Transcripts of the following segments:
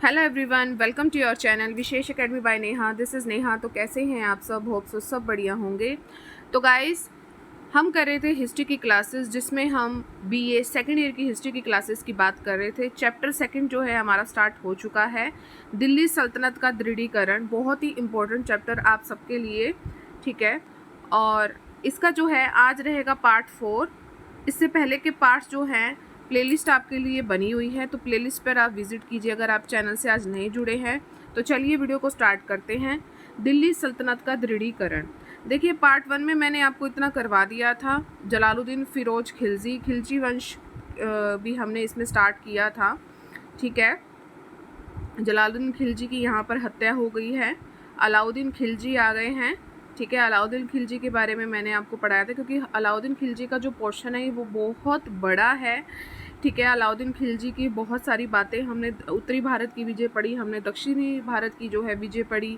Hello everyone, welcome to your channel Vishesh Academy by Neha. This is Neha. तो कैसे हैं आप सब? होप सो सब बढ़िया होंगे। तो गाइस, हम कर रहे थे हिस्ट्री की क्लासेस, जिसमें हम बीए सेकेंड ईयर की हिस्ट्री की क्लासेस की बात कर रहे थे। चैप्टर सेकंड जो है हमारा स्टार्ट हो चुका है, दिल्ली सल्तनत का दृढ़ीकरण। बहुत ही इम्पोर्टेंट चैप्टर आप सबके लिए, ठीक है। और इसका जो है आज रहेगा पार्ट 4। इससे पहले के पार्ट्स जो हैं प्लेलिस्ट आपके लिए बनी हुई है, तो प्लेलिस्ट पर आप विजिट कीजिए अगर आप चैनल से आज नहीं जुड़े हैं। तो चलिए वीडियो को स्टार्ट करते हैं। दिल्ली सल्तनत का दृढ़ीकरण। देखिए, पार्ट 1 में मैंने आपको इतना करवा दिया था। जलालुद्दीन फिरोज खिलजी, खिलजी वंश भी हमने इसमें स्टार्ट किया था, ठीक है। जलालुद्दीन खिलजी की यहाँ पर हत्या हो गई है, अलाउद्दीन खिलजी आ गए हैं, ठीक है। अलाउद्दीन खिलजी के बारे में मैंने आपको पढ़ाया था, क्योंकि अलाउद्दीन खिलजी का जो पोर्शन है वो बहुत बड़ा है, ठीक है। अलाउद्दीन खिलजी की बहुत सारी बातें हमने उत्तरी भारत की विजय पढ़ी, हमने दक्षिणी भारत की जो है विजय पढ़ी,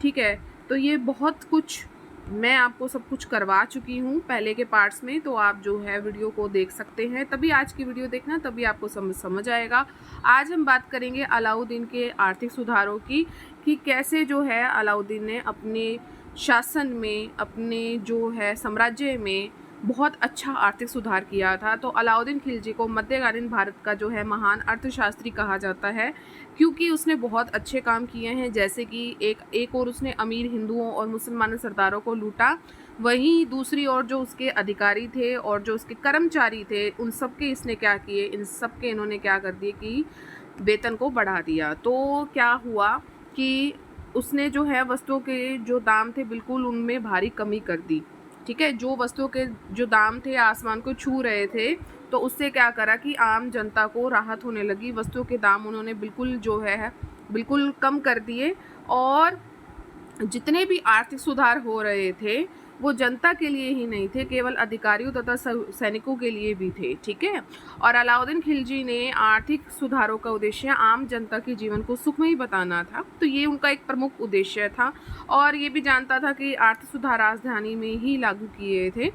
ठीक है। तो ये बहुत कुछ मैं आपको सब कुछ करवा चुकी हूँ पहले के पार्ट्स में, तो आप जो है वीडियो को देख सकते हैं। तभी आज की वीडियो देखना, तभी आपको समझ आएगा। आज हम बात करेंगे अलाउद्दीन के आर्थिक सुधारों की, कि कैसे जो है अलाउद्दीन ने अपने शासन में, अपने जो है साम्राज्य में बहुत अच्छा आर्थिक सुधार किया था। तो अलाउद्दीन खिलजी को मध्यकालीन भारत का जो है महान अर्थशास्त्री कहा जाता है, क्योंकि उसने बहुत अच्छे काम किए हैं। जैसे कि एक और उसने अमीर हिंदुओं और मुसलमान सरदारों को लूटा, वहीं दूसरी ओर जो उसके अधिकारी थे और जो उसके कर्मचारी थे, उन सब के इसने क्या किए, इन सब के इन्होंने क्या कर दिए कि वेतन को बढ़ा दिया। तो क्या हुआ कि उसने जो है वस्तुओं के जो दाम थे बिल्कुल उनमें भारी कमी कर दी, ठीक है। जो वस्तुओं के जो दाम थे आसमान को छू रहे थे, तो उससे क्या करा कि आम जनता को राहत होने लगी। वस्तुओं के दाम उन्होंने बिल्कुल जो है बिल्कुल कम कर दिए, और जितने भी आर्थिक सुधार हो रहे थे वो जनता के लिए ही नहीं थे, केवल अधिकारियों तथा सैनिकों के लिए भी थे, ठीक है। और अलाउद्दीन खिलजी ने आर्थिक सुधारों का उद्देश्य आम जनता के जीवन को सुखमय बताना था, तो ये उनका एक प्रमुख उद्देश्य था। और ये भी जानता था कि आर्थिक सुधार राजधानी में ही लागू किए थे।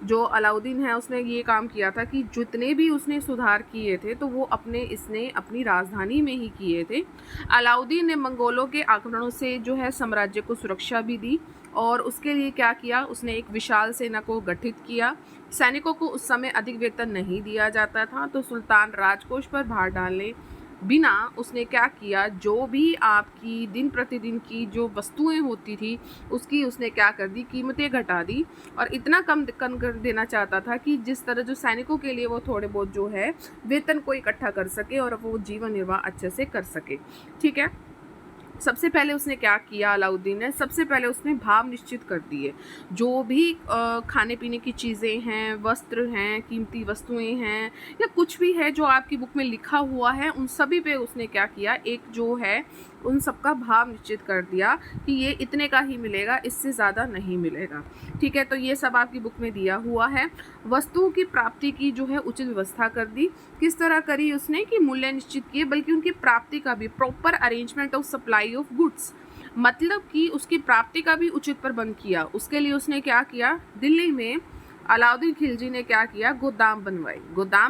जो अलाउद्दीन है उसने ये काम किया था कि जितने भी उसने सुधार किए थे तो वो इसने अपनी राजधानी में ही किए थे। अलाउद्दीन ने मंगोलों के आक्रमणों से जो है साम्राज्य को सुरक्षा भी दी, और उसके लिए क्या किया, उसने एक विशाल सेना को गठित किया। सैनिकों को उस समय अधिक वेतन नहीं दिया जाता था, तो सुल्तान राजकोष पर भार डालने बिना उसने क्या किया, जो भी आपकी दिन प्रतिदिन की जो वस्तुएं होती थी उसकी उसने क्या कर दी, कीमतें घटा दी। और इतना कम कर देना चाहता था कि जिस तरह जो सैनिकों के लिए वो थोड़े बहुत जो है वेतन को इकट्ठा कर सके और वो जीवन निर्वाह अच्छे से कर सके, ठीक है। सबसे पहले उसने क्या किया, अलाउद्दीन ने सबसे पहले उसने भाव निश्चित कर दिए। जो भी खाने पीने की चीज़ें हैं, वस्त्र हैं, कीमती वस्तुएं हैं, या कुछ भी है जो आपकी बुक में लिखा हुआ है, उन सभी पे उसने क्या किया, एक जो है उन सब का भाव निश्चित कर दिया कि ये इतने का ही मिलेगा, इससे ज़्यादा नहीं मिलेगा, ठीक है। तो ये सब आपकी बुक में दिया हुआ है। वस्तुओं की प्राप्ति की जो है उचित व्यवस्था कर दी। किस तरह करी उसने कि मूल्य निश्चित किए, बल्कि उनकी प्राप्ति का भी proper arrangement of supply of goods, मतलब कि उसकी प्राप्ति का भी उचित प्रबंध किया। उसके लिए उसने क्या किया, दिल्ली में अलाउद्दीन खिलजी ने क्या किया, गोदाम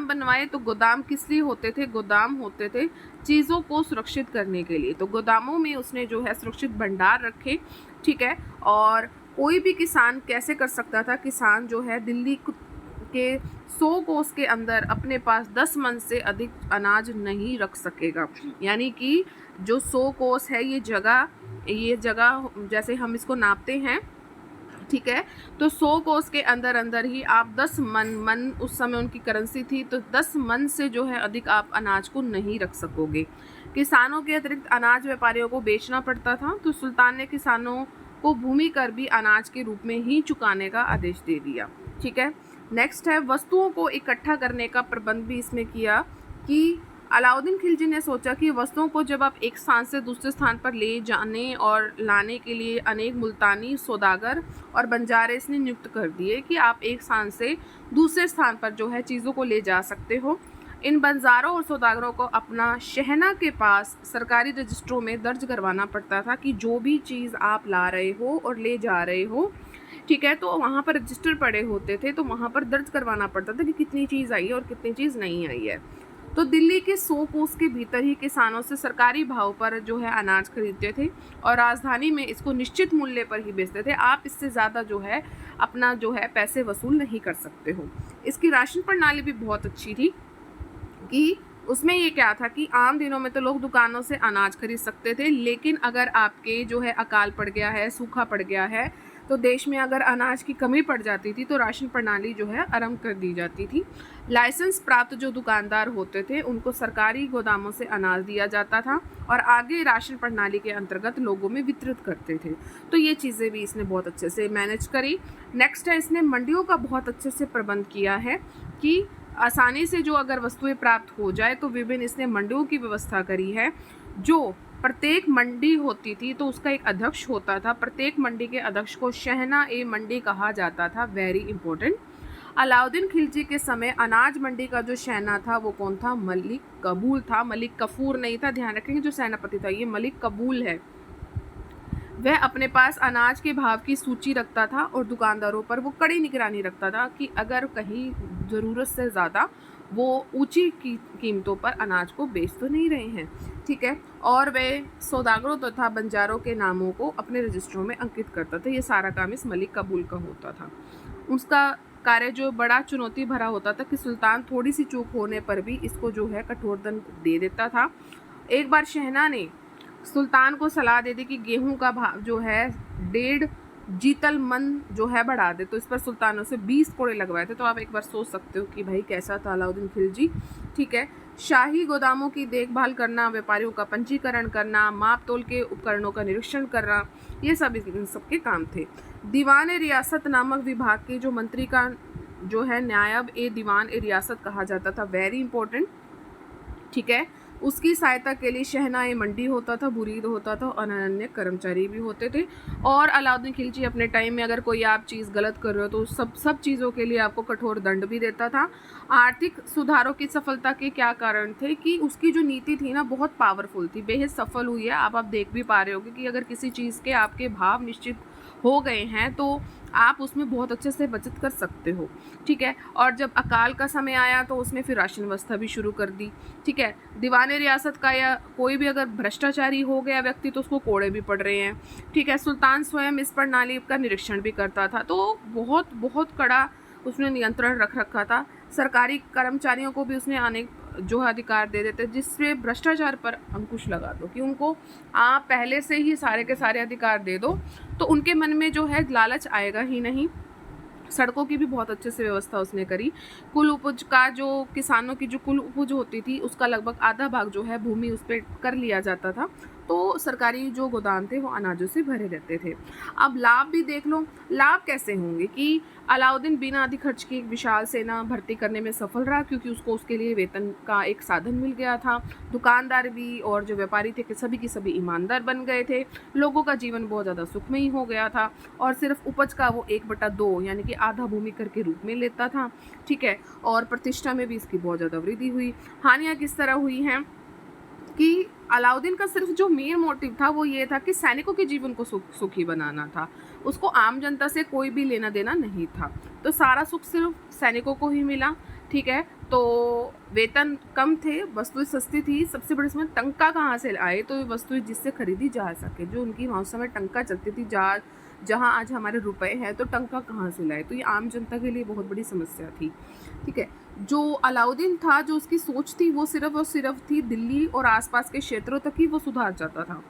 बनवाए। तो गोदाम किस लिए होते थे, गोदाम होते थे चीज़ों को सुरक्षित करने के लिए। तो गोदामों में उसने जो है सुरक्षित भंडार रखे, ठीक है। और कोई भी किसान कैसे कर सकता था, किसान जो है दिल्ली के 100 कोस के अंदर अपने पास 10 मन से अधिक अनाज नहीं रख सकेगा। यानी कि जो 100 कोस है ये जगह जैसे हम इसको नापते हैं, ठीक है। तो 100 कोस के अंदर ही आप 10 मन उस समय उनकी करेंसी थी, तो 10 मन से जो है अधिक आप अनाज को नहीं रख सकोगे। किसानों के अतिरिक्त अनाज व्यापारियों को बेचना पड़ता था, तो सुल्तान ने किसानों को भूमि कर भी अनाज के रूप में ही चुकाने का आदेश दे दिया, ठीक है। नेक्स्ट है वस्तुओं को इकट्ठा करने का प्रबंध भी इसमें किया, कि अलाउद्दीन खिलजी ने सोचा कि वस्तुओं को जब आप एक स्थान से दूसरे स्थान पर ले जाने और लाने के लिए अनेक मुल्तानी सौदागर और बंजारे इसने नियुक्त कर दिए कि आप एक स्थान से दूसरे स्थान पर जो है चीज़ों को ले जा सकते हो। इन बंजारों और सौदागरों को अपना शहना के पास सरकारी रजिस्ट्रों में दर्ज करवाना पड़ता था कि जो भी चीज़ आप ला रहे हो और ले जा रहे हो, ठीक है। तो वहाँ पर रजिस्टर पड़े होते थे, तो वहाँ पर दर्ज करवाना पड़ता था कि कितनी चीज़ आई है और कितनी चीज़ नहीं आई है। तो दिल्ली के 100 कोस के भीतर ही किसानों से सरकारी भाव पर जो है अनाज खरीदते थे और राजधानी में इसको निश्चित मूल्य पर ही बेचते थे। आप इससे ज़्यादा जो है अपना जो है पैसे वसूल नहीं कर सकते हो। इसकी राशन प्रणाली भी बहुत अच्छी थी कि उसमें ये क्या था कि आम दिनों में तो लोग दुकानों से अनाज खरीद सकते थे, लेकिन अगर आपके जो है अकाल पड़ गया है, सूखा पड़ गया है, तो देश में अगर अनाज की कमी पड़ जाती थी तो राशन प्रणाली जो है आरंभ कर दी जाती थी। लाइसेंस प्राप्त जो दुकानदार होते थे उनको सरकारी गोदामों से अनाज दिया जाता था और आगे राशन प्रणाली के अंतर्गत लोगों में वितरित करते थे। तो ये चीज़ें भी इसने बहुत अच्छे से मैनेज करी। नेक्स्ट है, इसने मंडियों का बहुत अच्छे से प्रबंध किया है कि आसानी से जो अगर वस्तुएं प्राप्त हो जाए तो विभिन्न इसने मंडियों की व्यवस्था करी है। जो प्रत्येक मंडी होती थी तो उसका एक अध्यक्ष होता था। प्रत्येक मंडी के अध्यक्ष को शहना ए मंडी कहा जाता था। Very important. अलाउद्दीन खिलजी के समय अनाज मंडी का जो शहना था वो कौन था? मलिक कबूल था, मलिक कफूर नहीं था। ध्यान रखेंगे जो सेनापति था ये मलिक कबूल है। वह अपने पास अनाज के भाव की सूची रखता था और दुकानदारों पर वो कड़ी निगरानी रखता था कि अगर कहीं ज़रूरत से ज़्यादा वो ऊंची कीमतों पर अनाज को बेच तो नहीं रहे हैं, ठीक है। और वे सौदागरों तथा बंजारों के नामों को अपने रजिस्टरों में अंकित करता था। ये सारा काम इस मलिक कबूल का होता था। उसका कार्य जो बड़ा चुनौती भरा होता था कि सुल्तान थोड़ी सी चूक होने पर भी इसको जो है कठोर दंड दे देता था। एक बार शहना ने सुल्तान को सलाह दे दी कि गेहूं का भाव जो है 1.5 जीतल मन जो है बढ़ा दे, तो इस पर सुल्तानों से 20 कोड़े लगवाए थे। तो आप एक बार सोच सकते हो कि भाई कैसा था अलाउद्दीन खिलजी, ठीक है। शाही गोदामों की देखभाल करना, व्यापारियों का पंजीकरण करना, माप तोल के उपकरणों का निरीक्षण करना, ये सब इन सबके काम थे। दीवान ए रियासत नामक विभाग के जो मंत्री का जो है नायब ए दीवान ए रियासत कहा जाता था। वेरी इंपॉर्टेंट, ठीक है। उसकी सहायता के लिए शहना ए मंडी होता था, बुरीद होता था और अन्य कर्मचारी भी होते थे। और अलाउद्दीन खिलजी अपने टाइम में अगर कोई आप चीज़ गलत कर रहे हो तो सब चीज़ों के लिए आपको कठोर दंड भी देता था। आर्थिक सुधारों की सफलता के क्या कारण थे कि उसकी जो नीति थी ना बहुत पावरफुल थी, बेहद सफल हुई है। आप देख भी पा रहे होगे कि अगर किसी चीज़ के आपके भाव निश्चित हो गए हैं तो आप उसमें बहुत अच्छे से बचत कर सकते हो, ठीक है। और जब अकाल का समय आया तो उसने फिर राशन व्यवस्था भी शुरू कर दी, ठीक है। दीवान रियासत का या कोई भी अगर भ्रष्टाचारी हो गया व्यक्ति तो उसको कोड़े भी पड़ रहे हैं, ठीक है। सुल्तान स्वयं इस प्रणाली का निरीक्षण भी करता था। तो बहुत बहुत कड़ा उसने नियंत्रण रख रखा था। सरकारी कर्मचारियों को भी उसने अनेक जो है अधिकार दे देते जिससे भ्रष्टाचार पर अंकुश लगा दो कि उनको आप पहले से ही सारे के सारे अधिकार दे दो तो उनके मन में जो है लालच आएगा ही नहीं। सड़कों की भी बहुत अच्छे से व्यवस्था उसने करी। कुल उपज का जो किसानों की जो कुल उपज होती थी उसका लगभग आधा भाग जो है भूमि उस पर कर लिया जाता था। तो सरकारी जो गोदाम थे वो अनाजों से भरे रहते थे। अब लाभ भी देख लो, लाभ कैसे होंगे कि अलाउद्दीन बिना अधिक खर्च की एक विशाल सेना भर्ती करने में सफल रहा क्योंकि उसको उसके लिए वेतन का एक साधन मिल गया था। दुकानदार भी और जो व्यापारी थे कि सभी की सभी ईमानदार बन गए थे। लोगों का जीवन बहुत ज़्यादा सुखमयी हो गया था और सिर्फ उपज का वो 1/2 यानी कि आधा भूमि कर के रूप में लेता था, ठीक है। और प्रतिष्ठा में भी इसकी बहुत ज़्यादा वृद्धि हुई। हानियाँ किस तरह हुई हैं कि अलाउद्दीन का सिर्फ जो मेन मोटिव था वो ये था कि सैनिकों के जीवन को सुखी बनाना था। उसको आम जनता से कोई भी लेना देना नहीं था। तो सारा सुख सिर्फ सैनिकों को ही मिला, ठीक है। तो वेतन कम थे, वस्तुएं सस्ती थी। सबसे बड़ी इसमें टंका कहाँ से आए? तो वस्तुएं जिससे खरीदी जा सके, जो उनकी वहाँ समय टंका चलती थी, जहाँ आज हमारे रुपए हैं, तो टंका कहाँ से लाए? तो ये आम जनता के लिए बहुत बड़ी समस्या थी, ठीक है। जो अलाउद्दीन था, जो उसकी सोच थी वो सिर्फ और सिर्फ थी दिल्ली और आसपास के क्षेत्रों तक ही वो सुधार चाहता था।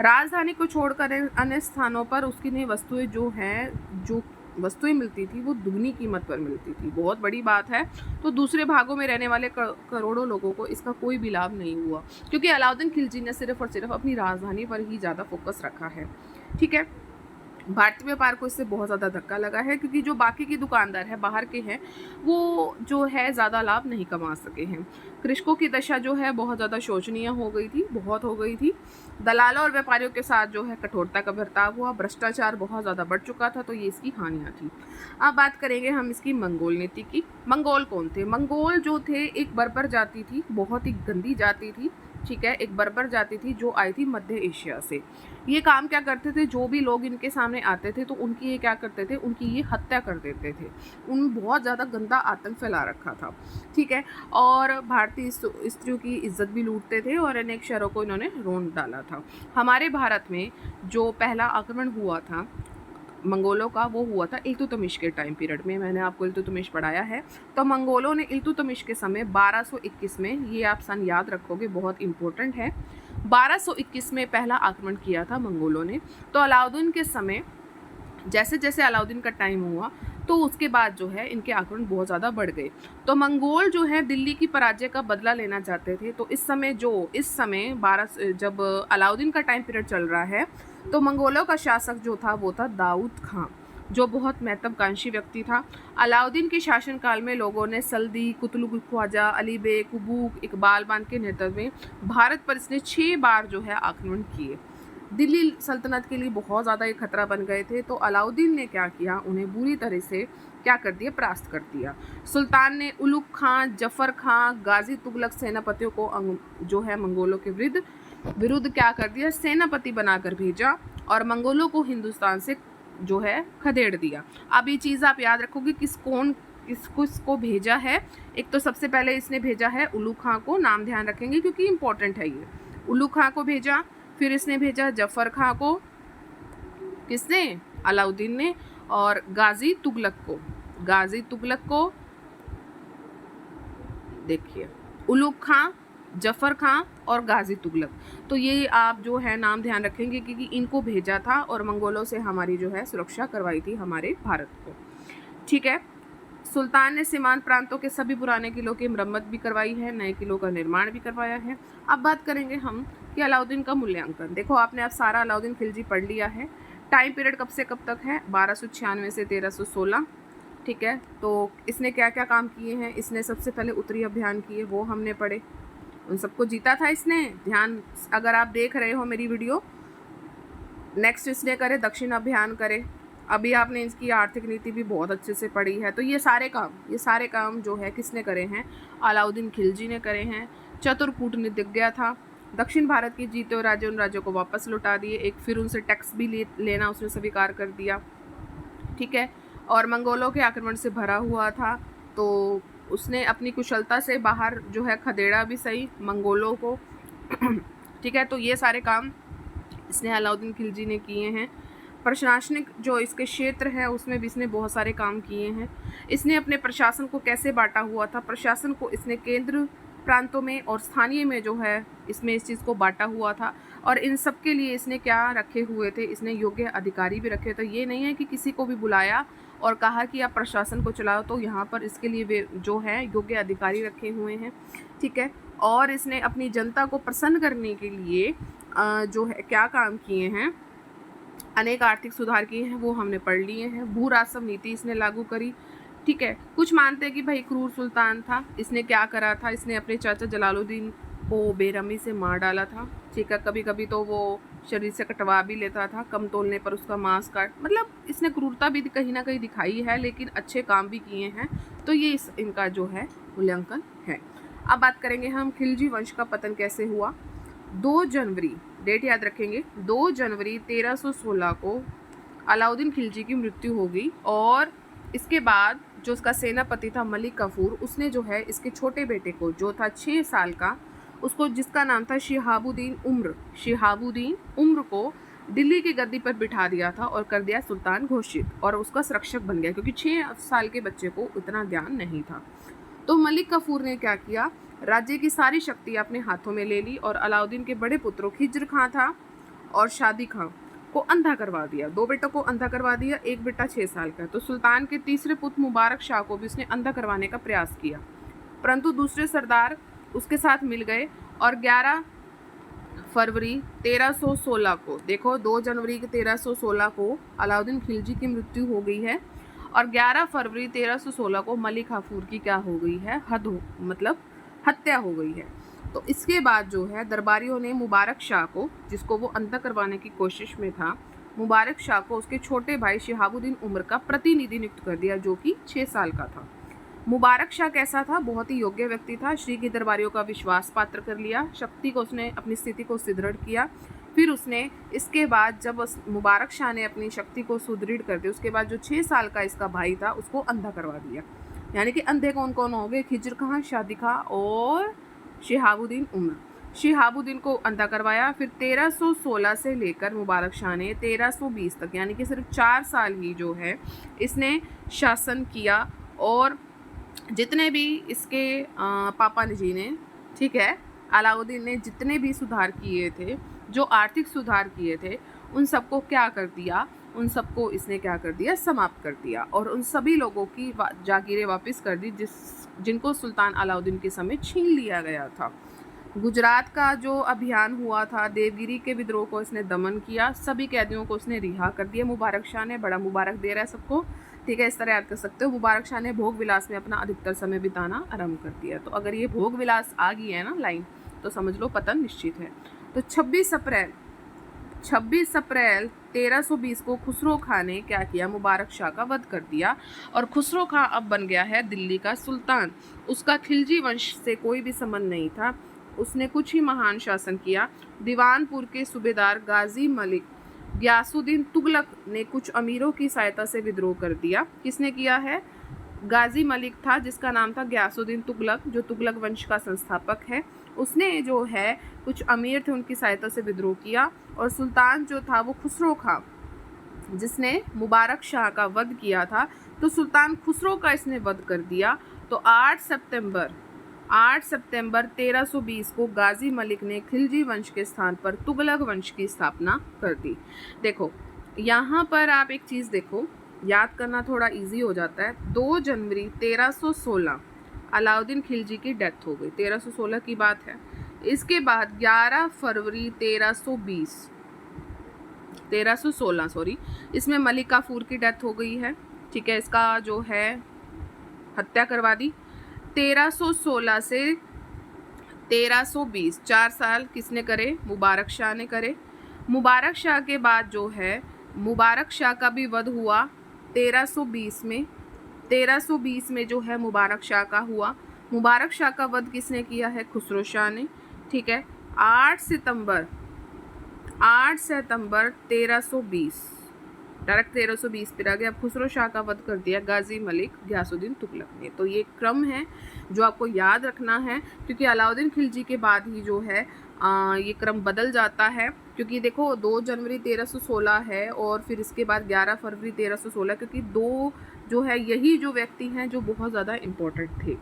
राजधानी को छोड़कर अन्य स्थानों पर उसकी नई वस्तुएं जो वस्तुएं मिलती थी वो दुगनी कीमत पर मिलती थी। बहुत बड़ी बात है। तो दूसरे भागों में रहने वाले करोड़ों लोगों को इसका कोई भी लाभ नहीं हुआ क्योंकि अलाउद्दीन खिलजी ने सिर्फ और सिर्फ अपनी राजधानी पर ही ज़्यादा फोकस रखा है, ठीक है। भारतीय व्यापार को इससे बहुत ज़्यादा धक्का लगा है क्योंकि जो बाकी के दुकानदार हैं, बाहर के हैं, वो जो है ज़्यादा लाभ नहीं कमा सके हैं। कृषकों की दशा जो है बहुत ज़्यादा शोचनीय हो गई थी, बहुत हो गई थी। दलालों और व्यापारियों के साथ जो है कठोरता का बर्ताव हुआ। भ्रष्टाचार बहुत ज़्यादा बढ़ चुका था। तो ये इसकी हानियाँ थी। अब बात करेंगे हम इसकी मंगोल नीति की। मंगोल कौन थे? मंगोल जो थे एक बर्बर जाति थी, बहुत ही गंदी जाति थी, ठीक है, एक बर्बर जाति थी जो आई थी मध्य एशिया से। ये काम क्या करते थे, जो भी लोग इनके सामने आते थे तो उनकी ये क्या करते थे, उनकी ये हत्या कर देते थे। उन बहुत ज़्यादा गंदा आतंक फैला रखा था, ठीक है। और भारतीय स्त्रियों की इज्जत भी लूटते थे और अनेक शहरों को इन्होंने रोंद डाला था। हमारे भारत में जो पहला आक्रमण हुआ था मंगोलों का, वो हुआ था इल्तुतमिश के टाइम पीरियड में। मैंने आपको इल्तुतमिश पढ़ाया है। तो मंगोलों ने इल्तुतमिश के समय 1221 में, ये आप सन याद रखोगे, बहुत इंपॉर्टेंट है, 1221 में पहला आक्रमण किया था मंगोलों ने। तो अलाउद्दीन के समय, जैसे जैसे अलाउद्दीन का टाइम हुआ तो उसके बाद जो है इनके आक्रमण बहुत ज़्यादा बढ़ गए। तो मंगोल जो है दिल्ली की पराजय का बदला लेना चाहते थे। तो इस समय जब अलाउद्दीन का टाइम पीरियड चल रहा है, तो मंगोलों का शासक जो था वो था दाऊद खां, जो बहुत महत्वाकांक्षी व्यक्ति था। अलाउद्दीन के शासनकाल में लोगों ने सल्दी, कुतलुग ख्वाजा, अली बेग, कुबूक, इकबाल खान के नेतृत्व में भारत पर इसने 6 बार जो है आक्रमण किए। दिल्ली सल्तनत के लिए बहुत ज़्यादा एक खतरा बन गए थे। तो अलाउद्दीन ने क्या किया, उन्हें बुरी तरह से क्या कर दिया, परास्त कर दिया। सुल्तान ने उलुग खां, जफर खां, गाजी तुगलक सेनापतियों को जो है मंगोलों के विरुद्ध क्या कर दिया, सेनापति बनाकर भेजा और मंगोलों को हिंदुस्तान से जो है खदेड़ दिया। अब ये चीज़ आप याद रखोगे किसको भेजा है। एक तो सबसे पहले इसने भेजा है उलुग खां को, नाम ध्यान रखेंगे क्योंकि इंपॉर्टेंट है ये। उलुग खां को भेजा, फिर इसने भेजा जफर खां को, किसने, अलाउद्दीन ने, और गाजी तुगलक को देखिए, उलुग खां, जफर खां और गाजी तुगलक। तो ये आप जो है नाम ध्यान रखेंगे क्योंकि इनको भेजा था और मंगोलों से हमारी जो है सुरक्षा करवाई थी हमारे भारत को, ठीक है। सुल्तान ने सीमांत प्रांतों के सभी पुराने किलों की मरम्मत भी करवाई है, नए किलों का निर्माण भी करवाया है। अब बात करेंगे हम कि अलाउद्दीन का मूल्यांकन। देखो आपने अब सारा अलाउद्दीन खिलजी पढ़ लिया है। टाइम पीरियड कब से कब तक है, 1296 से 1316, ठीक है। तो इसने क्या क्या काम किए हैं, इसने सबसे पहले उत्तरी अभियान किए, वो हमने पढ़े, उन सबको जीता था इसने। ध्यान, अगर आप देख रहे हो मेरी वीडियो, नेक्स्ट इसने करे दक्षिण अभियान करे। अभी आपने इसकी आर्थिक नीति भी बहुत अच्छे से पढ़ी है। तो ये सारे काम जो है किसने करे हैं, अलाउद्दीन खिलजी ने करे हैं। चतुर कूटनीतिज्ञ था, दक्षिण भारत के जीते हुए राज्य उन राज्यों को वापस लौटा दिए, फिर उनसे टैक्स भी लेना उसने स्वीकार कर दिया, ठीक है। और मंगोलों के आक्रमण से भरा हुआ था, तो उसने अपनी कुशलता से बाहर जो है खदेड़ा भी सही मंगोलों को, ठीक है। तो ये सारे काम इसने अलाउद्दीन खिलजी ने किए हैं। प्रशासनिक जो इसके क्षेत्र है उसमें भी इसने बहुत सारे काम किए हैं। इसने अपने प्रशासन को कैसे बांटा हुआ था, प्रशासन को इसने केंद्र प्रांतों में और स्थानीय में जो है इसमें इस चीज़ को बांटा हुआ था। और इन सब के लिए इसने क्या रखे हुए थे, इसने योग्य अधिकारी भी रखे। तो ये नहीं है कि किसी को भी बुलाया और कहा कि आप प्रशासन को चलाओ, तो यहाँ पर इसके लिए वे जो है योग्य अधिकारी रखे हुए हैं, ठीक है। और इसने अपनी जनता को प्रसन्न करने के लिए जो है क्या काम किए हैं, अनेक आर्थिक सुधार किए हैं, वो हमने पढ़ लिए हैं। भू राजस्व नीति इसने लागू करी, ठीक है। कुछ मानते हैं कि भाई क्रूर सुल्तान था, इसने क्या करा था, इसने अपने चाचा जलालुद्दीन को बेरहमी से मार डाला था, ठीक है। कभी कभी तो वो शरीर से कटवा भी लेता था, कम तोलने पर उसका मांस काट, मतलब इसने क्रूरता भी कहीं ना कहीं दिखाई है, लेकिन अच्छे काम भी किए हैं। तो ये इनका जो है मूल्यांकन है। अब बात करेंगे हम खिलजी वंश का पतन कैसे हुआ। 2 जनवरी, डेट याद रखेंगे, 2 जनवरी 1316 को अलाउद्दीन खिलजी की मृत्यु हो गई। और इसके बाद जो उसका सेनापति था मलिक काफूर, उसने जो है इसके छोटे बेटे को, जो था 6 साल का, उसको, जिसका नाम था शिहाबुद्दीन उम्र को दिल्ली की गद्दी पर बिठा दिया था और कर दिया सुल्तान घोषित, और उसका संरक्षक बन गया क्योंकि 6 साल के बच्चे को इतना ज्ञान नहीं था। तो मलिक काफूर ने क्या किया, राज्य की सारी शक्ति अपने हाथों में ले ली और अलाउद्दीन के बड़े पुत्रों खिज्र खां था और शादी खां को अंधा करवा दिया। 2 बेटों को अंधा करवा दिया, एक बेटा 6 साल का। तो सुल्तान के तीसरे पुत्र मुबारक शाह को भी उसने अंधा करवाने का प्रयास किया, परंतु दूसरे सरदार उसके साथ मिल गए और 11 फरवरी 1316 को, देखो 2 जनवरी 1316 को अलाउद्दीन खिलजी की मृत्यु हो गई है और 11 फरवरी 1316 को मलिक काफूर की क्या हो गई है, मतलब हत्या हो गई है। तो इसके बाद जो है दरबारियों ने मुबारक शाह को, जिसको वो अंधा करवाने की कोशिश में था, मुबारक शाह को उसके छोटे भाई शिहाबुद्दीन उम्र का प्रतिनिधि नियुक्त कर दिया, जो कि 6 साल का था। मुबारक शाह कैसा था? बहुत ही योग्य व्यक्ति था। श्री की दरबारियों का विश्वास पात्र कर लिया, शक्ति को उसने अपनी स्थिति को सुदृढ़ किया। फिर उसने इसके बाद जब मुबारक शाह ने अपनी शक्ति को सुदृढ़ कर दिया, उसके बाद जो 6 साल का इसका भाई था उसको अंधा करवा दिया। यानी कि अंधे कौन कौन हो गए? खिज्र खां, शादी खां और शिहाबुद्दीन उमर। शिहाबुद्दीन को अंधा करवाया। फिर 1316 से लेकर मुबारक शाह ने 1320 तक, यानी कि सिर्फ 4 साल ही जो है इसने शासन किया। और जितने भी इसके पापा जी ने, ठीक है, अलाउद्दीन ने जितने भी सुधार किए थे, जो आर्थिक सुधार किए थे, उन सबको क्या कर दिया? उन सबको इसने क्या कर दिया? समाप्त कर दिया। और उन सभी लोगों की जागीरें वापस कर दी जिनको सुल्तान अलाउद्दीन के समय छीन लिया गया था। गुजरात का जो अभियान हुआ था, देवगिरी के विद्रोह को इसने दमन किया, सभी कैदियों को इसने रिहा कर दिया मुबारक शाह ने। बड़ा मुबारक दे रहा है सबको, ठीक है, इस तरह याद कर सकते हो। मुबारक शाह ने भोग विलास में अपना अधिकतर समय बिताना आरंभ कर दिया। तो अगर ये भोग विलास आ गई है ना लाइन, तो समझ लो पतन निश्चित है। तो 26 अप्रैल 1320 को खुसरो खां ने क्या किया? मुबारक शाह का वध कर दिया। और खुसरो खां अब बन गया है दिल्ली का सुल्तान। उसका खिलजी वंश से कोई भी संबंध नहीं था। उसने कुछ ही महान शासन किया। दीवानपुर के सूबेदार गाजी मलिक गयासुद्दीन तुगलक ने कुछ अमीरों की सहायता से विद्रोह कर दिया। किसने किया है? गाजी मलिक था, जिसका नाम था गयासुद्दीन तुगलक, जो तुगलक वंश का संस्थापक है। उसने जो है कुछ अमीर थे, उनकी सहायता से विद्रोह किया। और सुल्तान जो था वो खुसरो खां, जिसने मुबारक शाह का वध किया था, तो सुल्तान खुसरो का इसने वध कर दिया। तो 8 सितंबर 1320 को गाजी मलिक ने खिलजी वंश के स्थान पर तुगलक वंश की स्थापना कर दी। देखो यहाँ पर आप एक चीज़ देखो, याद करना थोड़ा इजी हो जाता है। 2 जनवरी 1316 अलाउद्दीन खिलजी की डेथ हो गई, 1316 की बात है। इसके बाद 11 फरवरी 1316 इसमें मलिक काफूर की डेथ हो गई है, ठीक है, इसका जो है हत्या करवा दी। 1316 से 1320 4 साल किसने करे? मुबारक शाह ने करे। मुबारक शाह के बाद जो है मुबारक शाह का भी वध हुआ 1320 में। 1320 में जो है मुबारक शाह का हुआ। मुबारक शाह का वध किसने किया है? खुसरो शाह ने, ठीक है। 8 सितंबर 1320 डायरेक्ट 1320 पर आ गया। अब खुसरो शाह का वध कर दिया गाजी मलिक गयासुद्दीन तुगलक ने। तो ये क्रम है जो आपको याद रखना है, क्योंकि अलाउद्दीन खिलजी के बाद ही जो है ये क्रम बदल जाता है। क्योंकि देखो 2 जनवरी 1316 है और फिर इसके बाद 11 फरवरी 1316, क्योंकि 2 जो है यही जो व्यक्ति हैं जो बहुत ज़्यादा इम्पोर्टेंट थे,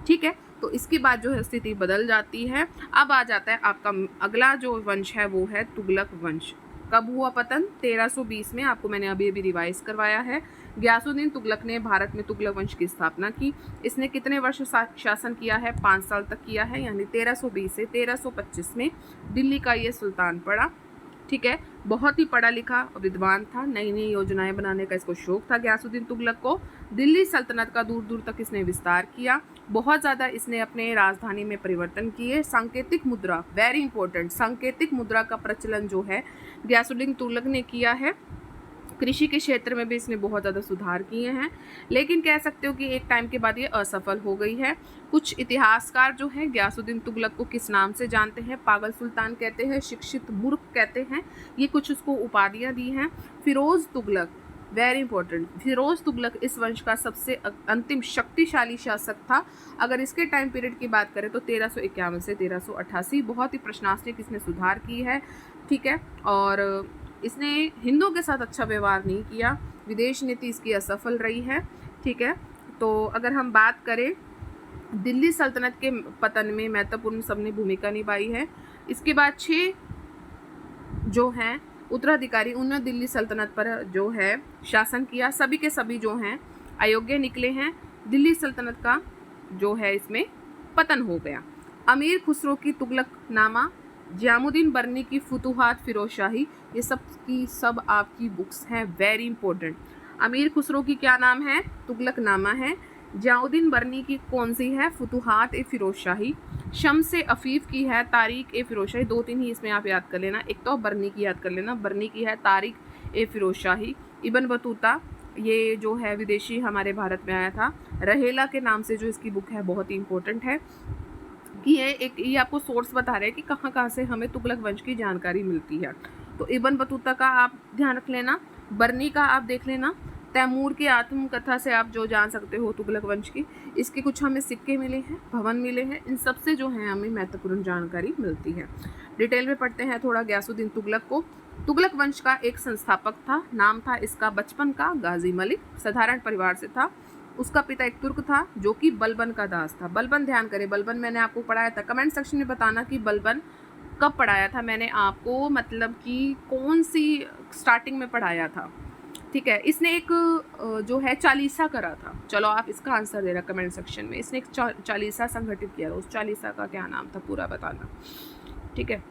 ठीक है। तो इसके बाद जो है स्थिति बदल जाती है। अब आ जाता है आपका अगला जो वंश है वो है तुगलक वंश। कब हुआ पतन? 1320 में। आपको मैंने अभी रिवाइज करवाया है। गयासुद्दीन तुगलक ने भारत में तुगलक वंश की स्थापना की। इसने कितने वर्ष शासन किया है? 5 साल तक किया है, यानी 1320 से 1325 में दिल्ली का ये सुल्तान पड़ा, ठीक है। बहुत ही पढ़ा लिखा विद्वान था, नई नई योजनाएं बनाने का इसको शौक था गयासुद्दीन तुगलक को। दिल्ली सल्तनत का दूर दूर तक इसने विस्तार किया। बहुत ज़्यादा इसने अपने राजधानी में परिवर्तन किए। सांकेतिक मुद्रा, वेरी इंपॉर्टेंट, सांकेतिक मुद्रा का प्रचलन जो है गयासुद्दीन तुगलक ने किया है। कृषि के क्षेत्र में भी इसने बहुत ज़्यादा सुधार किए हैं, लेकिन कह सकते हो कि एक टाइम के बाद ये असफल हो गई है। कुछ इतिहासकार जो हैं गयासुद्दीन तुगलक को किस नाम से जानते हैं? पागल सुल्तान कहते हैं, शिक्षित मूर्ख कहते हैं, ये कुछ उसको उपाधियाँ दी हैं। फिरोज़ तुगलक, वेरी इंपॉर्टेंट, फिरोज़ तुगलक इस वंश का सबसे अंतिम शक्तिशाली शासक था। अगर इसके टाइम पीरियड की बात करें तो 1351 से 1388 बहुत ही प्रशासनिक इसने सुधार की है, ठीक है। और इसने हिंदुओं के साथ अच्छा व्यवहार नहीं किया, विदेश नीति इसकी असफल रही है, ठीक है। तो अगर हम बात करें दिल्ली सल्तनत के पतन में महत्वपूर्ण सबने भूमिका निभाई है। इसके बाद 6 जो हैं उत्तराधिकारी, उन्होंने दिल्ली सल्तनत पर जो है शासन किया। सभी के सभी जो हैं अयोग्य निकले हैं। दिल्ली सल्तनत का जो है इसमें पतन हो गया। अमीर खुसरो की तुगलकनामा, जियामुद्दीन बर्नी की फुतुहात फिरोजशाही, ये सब की सब आपकी बुक्स हैं, वेरी इंपॉर्टेंट। अमीर खुसरो की क्या नाम है? तुगलकनामा है। जियामुद्दीन बर्नी की कौन सी है? फुतुहात ए फिरोजशाही। शम्स अफीफ की है तारीख ए फिरोजशाही। 2-3 ही इसमें आप याद कर लेना, एक तो बर्नी की याद कर लेना, बर्नी की है तारीख ए फिरोजशाही। इब्न बतूता ये जो है विदेशी हमारे भारत में आया था। रहेला के नाम से जो इसकी बुक है बहुत ही इंपॉर्टेंट है कि ये आपको सोर्स बता रहे हैं कि कहाँ कहाँ से हमें तुगलक वंश की जानकारी मिलती है। तो इब्न बतूता का आप ध्यान रख लेना, बर्नी का आप देख लेना, तैमूर की आत्मकथा से आप जो जान सकते हो तुगलक वंश की, इसके कुछ हमें सिक्के मिले हैं, भवन मिले हैं, इन सब से जो है हमें महत्वपूर्ण जानकारी मिलती है। डिटेल में पढ़ते हैं थोड़ा गयासुद्दीन तुगलक को। तुगलक वंश का एक संस्थापक था, नाम था इसका बचपन का गाजी मलिक, साधारण परिवार से था। उसका पिता एक तुर्क था जो कि बलबन का दास था। बलबन ध्यान करें, बलबन मैंने आपको पढ़ाया था, कमेंट सेक्शन में बताना कि बलबन कब पढ़ाया था मैंने आपको, मतलब कि कौन सी स्टार्टिंग में पढ़ाया था। ठीक है, इसने एक जो है चालीसा करा था। चलो आप इसका आंसर दे रहा कमेंट सेक्शन में, इसने एक चालीसा संगठित किया था, उस चालीसा का क्या नाम था पूरा बताना। ठीक है,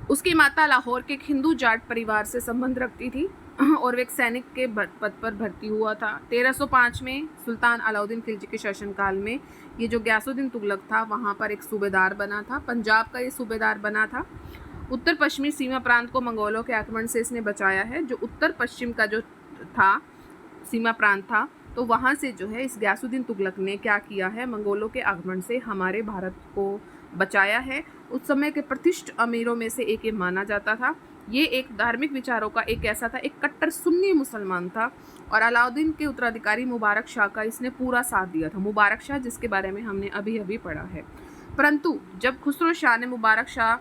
उसकी माता लाहौर के एक हिंदू जाट परिवार से संबंध रखती थी और वे एक सैनिक के पद पर भर्ती हुआ था। 1305 में सुल्तान अलाउद्दीन खिलजी के शासनकाल में ये जो गयासुद्दीन तुगलक था वहाँ पर एक सूबेदार बना था, पंजाब का ये सूबेदार बना था। उत्तर पश्चिमी सीमा प्रांत को मंगोलों के आक्रमण से इसने बचाया है। जो उत्तर पश्चिम का जो था सीमा प्रांत था, तो वहाँ से जो है इस गयासुद्दीन तुगलक ने क्या किया है, मंगोलों के आक्रमण से हमारे भारत को बचाया है। उस समय के प्रतिष्ठित अमीरों में से एक ये माना जाता था। ये एक धार्मिक विचारों का एक ऐसा था, एक कट्टर सुन्नी मुसलमान था और अलाउद्दीन के उत्तराधिकारी मुबारक शाह का इसने पूरा साथ दिया था। मुबारक शाह जिसके बारे में हमने अभी अभी पढ़ा है। परंतु जब खुसरो शाह ने मुबारक शाह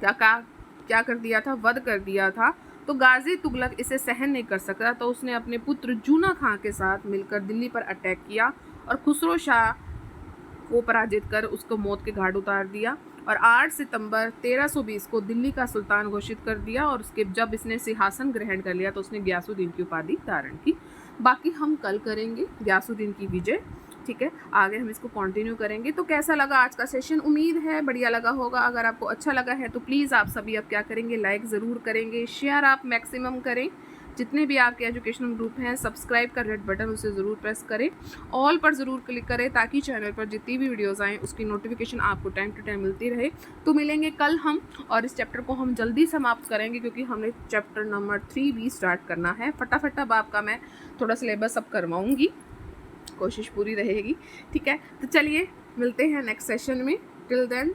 क्या कर दिया था, वध कर दिया था, तो गाजी तुगलक इसे सहन नहीं कर सका, तो उसने अपने पुत्र जूना खां के साथ मिलकर दिल्ली पर अटैक किया और खुसरो शाह को पराजित कर उसको मौत के घाट उतार दिया और 8 सितंबर 1320 को दिल्ली का सुल्तान घोषित कर दिया। और उसके जब इसने सिंहासन ग्रहण कर लिया तो उसने गयासुद्दीन की उपाधि धारण की। बाकी हम कल करेंगे गयासुद्दीन की विजय। ठीक है, आगे हम इसको कंटिन्यू करेंगे। तो कैसा लगा आज का सेशन, उम्मीद है बढ़िया लगा होगा। अगर आपको अच्छा लगा है तो प्लीज़ आप सभी अब क्या करेंगे, लाइक ज़रूर करेंगे, शेयर आप मैक्सिमम करें। जितने भी आपके एजुकेशनल ग्रुप हैं, सब्सक्राइब का रेड बटन उसे ज़रूर प्रेस करें, ऑल पर ज़रूर क्लिक करें ताकि चैनल पर जितनी भी वीडियोस आएँ उसकी नोटिफिकेशन आपको टाइम टू टाइम मिलती रहे। तो मिलेंगे कल हम, और इस चैप्टर को हम जल्दी समाप्त करेंगे क्योंकि हमने चैप्टर नंबर 3 भी स्टार्ट करना है। फटाफट अब आपका मैं थोड़ा सिलेबस अब करवाऊँगी, कोशिश पूरी रहेगी। ठीक है, तो चलिए मिलते हैं नेक्स्ट सेशन में। Till then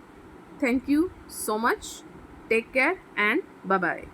thank you so much, take care and bye bye.